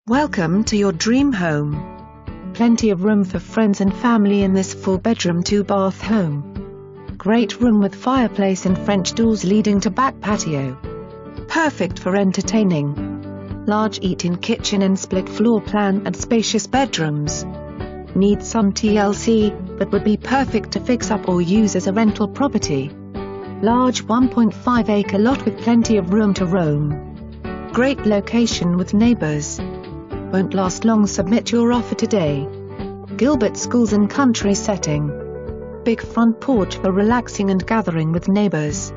Welcome to your dream home. Plenty of room for friends and family in this 4-bedroom 2-bath home. Great room with fireplace and French doors leading to back patio. Perfect for entertaining. Large eat-in kitchen and split floor plan and spacious bedrooms. Needs some TLC, but would be perfect to fix up or use as a rental property. Large 1.5 acre lot with plenty of room to roam. Great location with neighbors. Won't last long. Submit your offer today. Gilbert schools and country setting. Big front porch for relaxing and gathering with neighbors.